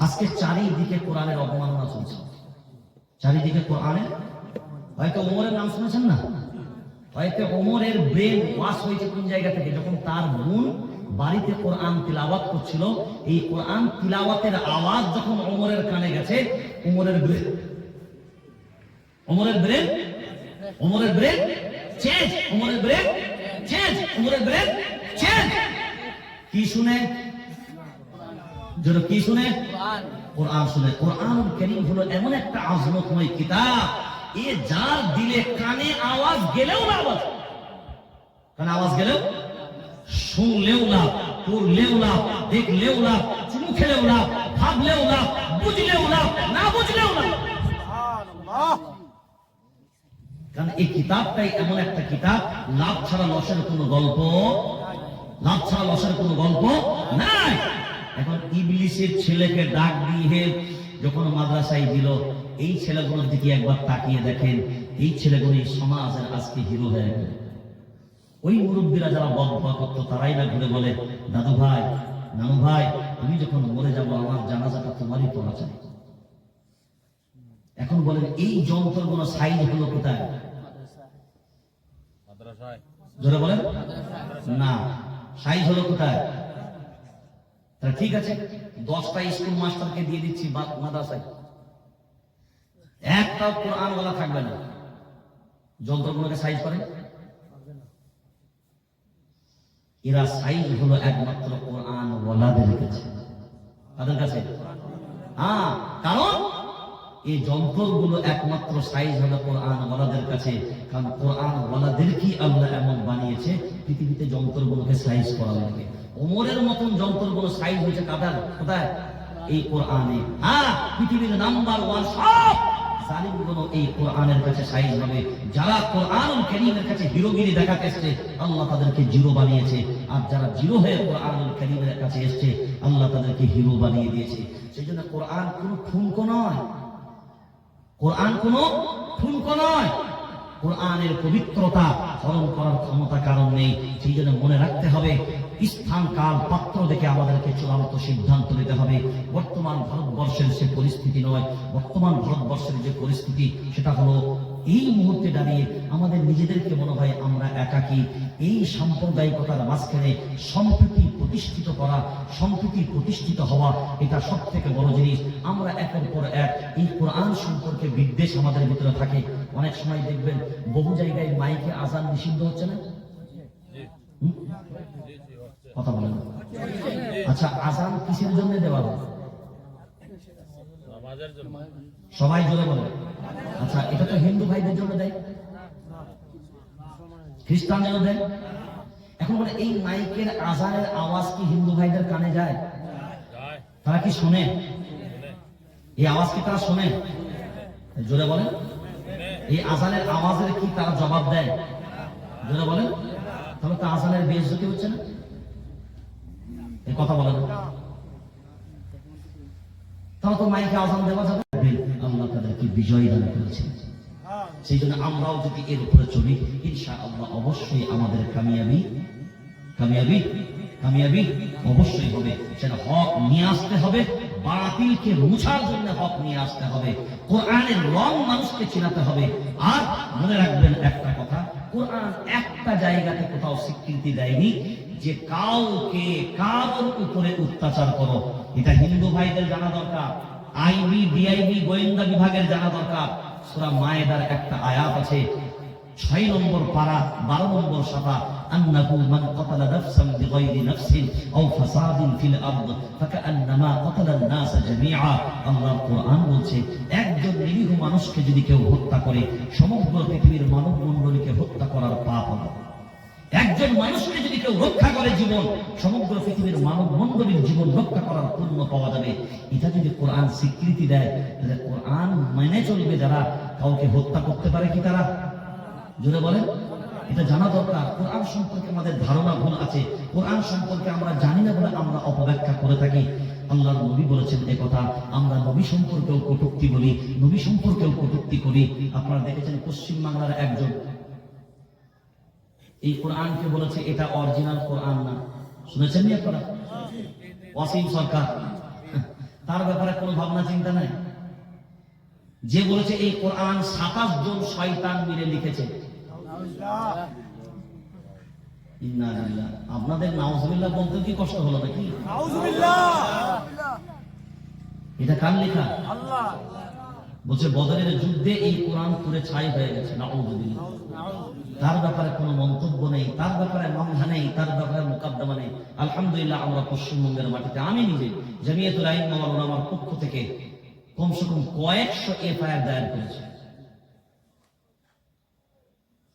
আজকে চারিদিকে কোরআনের অবমাননা চলছে, চারিদিকে কোরআনের। হয়তো ওমরের নাম শুনেছেন না, হয়তো ওমরের ব্রেন ওয়াশ হয়েছে কোন জায়গা থেকে, যখন তার বোন বাড়িতে কোরআন তিলাওয়াত করছিল, এই কোরআন তিলাওয়াতের আওয়াজ যখন ওমরের কানে গেছে, ওমরের ব্রেন চেঞ্জ, ওমরের ব্রেন চেঞ্জ, ওমরের ব্রেন চেঞ্জ। কি শুনে? কি শুনে? কোরআন শুনে। কোরআনুল কারীম হলো এমন একটা আজমতময় কিতাব, এ যার দিলে কানে আওয়াজ গেলেও না, কানে আওয়াজ গেলেও, শুনলেও না, পড়লেও না, দেখলেও না, চুমু খেলেও না, ভাবলেও না, বুঝলেও না, না বুঝলেও না। কারণ এই কিতাবটাই এমন একটা কিতাব, লাভ ছাড়া লসের কোনো গল্প, লাভ ছাড়া লসের কোনো গল্প নাই। এখন ইবলিসের ছেলেকে ডাক দিয়ে যখন মাদ্রাসায় দিল, এই ছেলেগুলোর দিকে একবার তাকিয়ে দেখেন, এই ছেলেগুলো সমাজের আজকে হিরো হয়ে গেল। ওই মুরব্বীরা যারা বকবক করতো, তারাই না ঘুরে বলে, দাদু ভাই, নানু ভাই, তুমি যখন মরে যাবো আমার জানাজাটা তোমারই পড়া চাই। এখন বলেন এই যন্ত্রগুলো সাইজ হলো কোথায়? জোরে বলেন না, সাইজ হলো কোথায়? ঠিক আছে, 10টা স্কুল মাস্টারকে দিয়ে দিচ্ছি মাদ্রাসায়, একটাও কোরআন ওয়ালা থাকবে না। যন্ত্রগুলোকে সাইজ করে, এরা সাইজ হলো একমাত্র কোরআন ওয়ালাদের কাছে, তাদের কাছে। হ্যাঁ, কারণ এই যন্ত্রগুলো একমাত্র সাইজ হলো কোরআন ওয়ালাদের কাছে। কারণ কোরআন ওয়ালাদেরকেই আল্লাহ এমন বানিয়েছে, পৃথিবীতে যন্ত্রগুলোকে সাইজ করা লাগে। ওমরের মতন যন্ত্রগুলো সাইজ হয়েছে কাদার কোথায়? এই কোরআনে। হ্যাঁ, পৃথিবীর নাম্বার 1 সব জালিমগুলো এই কোরআনের কাছে সাইজ হবে। যারা কোরআনুল কারীমের কাছে হিরোগিরি দেখাতে এসেছে, আল্লাহ তাদেরকে জিরো বানিয়েছে। আর যারা জিরো হয়ে কোরআনুল কারীমের কাছে এসেছে, আল্লাহ তাদেরকে হিরো বানিয়ে দিয়েছে। সেই জন্য কোরআন কোনো ঠুনকো নয়, কোরআন কোনো ঠুনকো নয়। কোরআনের পবিত্রতা হরণ করার ক্ষমতা কারণ নেই। সেই জন্য মনে রাখতে হবে, স্থান কাল পাত্র দেখে আমাদেরকে চূড়ান্ত সিদ্ধান্ত নিতে হবে। বর্তমান ভারতবর্ষের সে পরিস্থিতি নয়, বর্তমান ভারতবর্ষের যে পরিস্থিতি সেটা হলো এই মুহূর্তে দাঁড়িয়ে আমাদের নিজেদেরকে মনে হয় আমরা একাকী। এই সাম্প্রদায়িকতার মাঝখানে সম্প্রীতি প্রতিষ্ঠিত করা, সম্প্রীতি প্রতিষ্ঠিত হওয়া, এটা সব থেকে বড় জিনিস। আমরা একের পর এক এই কোরআন সম্পর্কে বিদ্বেষ আমাদের ভিতরে থাকে। অনেক সময় দেখবেন বহু জায়গায় মাইকে আজান নিষিদ্ধ হচ্ছে না? কথা বলেন। আচ্ছা, আজান কিসের জন্য দেওয়া হয়? সবাই জোরে বলে। আচ্ছা, এটা তো হিন্দু ভাইদের জন্য দেয়, খ্রিস্টানদের দেয়। এখন বলে এই মাইকের আজানের আওয়াজ কি হিন্দু ভাইদের কানে যায়? তারা কি শোনে? এই আওয়াজ কি তারা শোনে? জোরে বলে। এই আজানের আওয়াজের কি তারা জবাব দেয়? জোরে বলে। তাহলে তো আজানের বেইজ্জতি হচ্ছে না? এই কথা বলে না, তাহলে তো মাইকে আজান দেওয়া যাবে। আল্লাহ তাদেরকে বিজয় দান করেছেন। সেই জন্য আমরাও যদি এর উপরে চলি, ইনশাআল্লাহ অবশ্যই আমাদের কামিয়াবি কামিয়াবি কামিয়াবি অবশ্যই হবে। সেটা হক নিয়ে আসতে হবে, বাতিলকে মুছার জন্য হক নিয়ে আসতে হবে, কোরআনের রং মানুষকে চিনাতে হবে। আর মনে রাখবেন একটা কথা, কোরআন একটা জায়গাতে কোথাও স্বীকৃতি দেয়নি যে কাউকে কারোর উপরে অত্যাচার করো। এটা হিন্দু ভাইদের জানা দরকার, আইবি ডিআইবি গোয়েন্দা বিভাগের জানা দরকার। সূরা মায়েদার একটা আয়াত আছে, 6 নম্বর পারা 12 নম্বর সাফা, আন্নাহু মান কাতালা নাফসান বিগাইরি নাফসিন আও ফাসাদিন ফিল আরদ ফাকান্নামা কাতালান নাস জামিআ। আল্লাহর কোরআন বলছে, একজন নিরীহ মানুষকে যদি কেউ হত্যা করে, সমগ্র পৃথিবীর মানব মণ্ডলীকে হত্যা করার পাপ হবে। একজন মানুষকে যদি কেউ রক্ষা করে জীবন, সমগ্র পৃথিবীর মানব মণ্ডলীর জীবন রক্ষা করার পূর্ণ পাওয়া যাবে। এটা যদি কোরআন স্বীকৃতি দেয়, তাহলে কোরআন মেনে চলবে যারা কাউকে হত্যা করতে পারে কি তারা? জোরে বলেন। এটা জানা দরকার। কোরআন সম্পর্কে আমাদের ধারণা ভুল আছে, কোরআন সম্পর্কে আমরা জানি না বলে আমরা অপব্যাখ্যা করে থাকি। আল্লাহর নবী বলেছেন এ কথা, আমরা নবী সম্পর্কেও কটূক্তি বলি, নবী সম্পর্কেও কটূক্তি করি। আপনারা দেখেছেন পশ্চিম বাংলার একজন এই কোরআনকে বলেছে এটা অরিজিনাল কোরআন না, শুনেছেন নি আপনারা? ওয়াসিম সরকার তার ব্যাপারে কোনো ভাবনা চিন্তা নাই। যে বলেছে এই কোরআন 27 জন শয়তান মিলে লিখেছে, ইন্না লিল্লাহ। আপনাদের নাউজুবিল্লাহ বলতে কি কষ্ট হলো নাকি? এটা কার লেখা? বলছে বদরের যুদ্ধে এই কোরআন পুরে ছাই হয়ে গেছে, নাউজুবিল্লাহ। তার ব্যাপারে কোনো মন্তব্য নেই, তার ব্যাপারে মামলা নেই, তার ব্যাপারে মোকাদ্দমা নেই। আলহামদুলিল্লাহ আমরা পশ্চিমবঙ্গের মাটিতে, আমি নিজে জামিয়াতুল আইম্মা ওয়াল উলামার পক্ষ থেকে কমসে কম কয়েকশো এফআইআর দায়ের করেছি।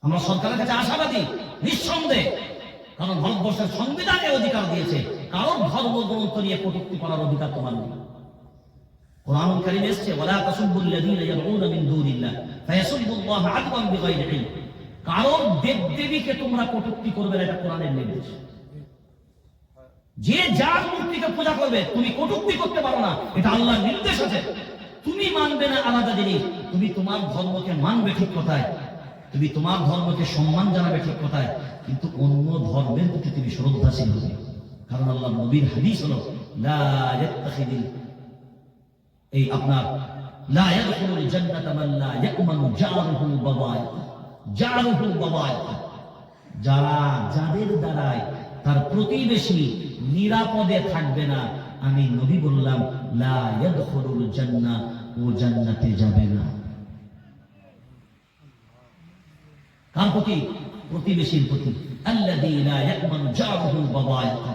আমরা সরকারের কাছে আশাবাদী, নিঃসন্দেহে, কারণ ভারতবর্ষের সংবিধানে অধিকার দিয়েছে কারণ ধর্মগ্রন্থ নিয়ে কটূক্তি করার অধিকার তোমার নেই। কোরআনুল কারীমে এসেছে ওয়ালা তাসুব্বুল্লাযীনা ইয়াদউনা মিন দুনিল্লাহ ফায়াসুব্বুল্লাহ আদওয়ান বিগাইরি ইলম। কারণ দেবদেবীকে তোমরা কটূক্তি করবে না, এটা কোরআনের নির্দেশ। যে যার মূর্তিকে পূজা করবে তুমি কটূক্তি করতে পারো না, এটা আল্লাহর নির্দেশ আছে। তুমি মানবে না আলাদা জিনিস, তুমি তোমার ধর্মকে মানবে ঠিক কথায়, তুমি তোমার ধর্মকে সম্মান জানাবে ঠিক কথায়, কিন্তু অন্য ধর্মের প্রতি তুমি শ্রদ্ধাশীল হবে। কারণ আল্লাহ নবীর হাদিস হলো লা ইয়াত্তাখিদিল এই আপনার লা ইয়াদখুলুল জান্নাতা মান লা ইয়ামানু জারুহু বাওয়াইকা। যারা যাদের দ্বারায় তার প্রতিবেশী নিরাপদে থাকবে না, আমি নবী বললাম লা ইয়াদখুলুল জান্নাহ, ও জান্নাতে যাবে না। কার প্রতি? প্রতিবেশীর প্রতি। আল্লাযী লা ইয়ামানু জারুহু বাওয়াইকা,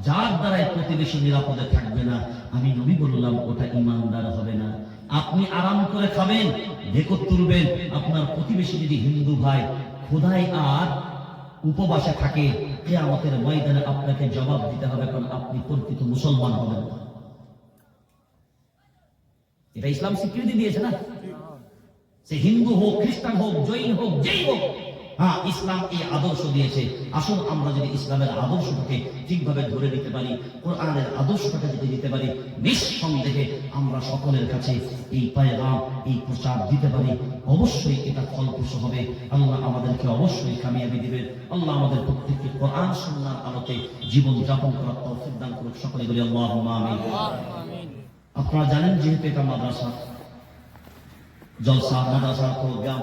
যার দ্বারাই প্রতিবেশী নিরাপদে থাকবে না, আমি নবী বললাম ওটা ঈমানদার হবে না। আপনি আরাম করে খাবেন, ঢেকুর তুলবেন, আপনার প্রতিবেশী যদি হিন্দু ভাই খোদাই আর উপবাসে থাকে, কিয়ামতের ময়দানে আপনাকে জবাব দিতে হবে, কারণ আপনি প্রকৃত মুসলমান হবেন না। এটা ইসলাম স্বীকৃতি দিয়েছে না? সে হিন্দু হোক, খ্রিস্টান হোক, জৈন হোক, যেই হোক, হ্যাঁ ইসলাম এই আদর্শ দিয়েছে। আসুন আমরা যদি ইসলামের আদর্শটাকে ঠিকভাবে ধরে নিতে পারি, কোরআনের আদর্শটাকে যদি দিতে পারি, নিঃসন্দেহে আমরা সকলের কাছে এই পয়গাম, এই প্রচার দিতে পারি, অবশ্যই এটা ফলপ্রসূ হবে। আল্লাহ আমাদেরকে অবশ্যই কামিয়াবি দিবেন। আল্লাহ আমাদের প্রত্যেককে কোরআন সুন্নাহর আলোতে জীবন যাপন করার তৌফিক দান করুন। সকলে বলি আল্লাহুম্মা আমিন। আপনারা জানেন যেহেতু এটা মাদ্রাসা, জলসা মাদ্রাসা প্রোগ্রাম,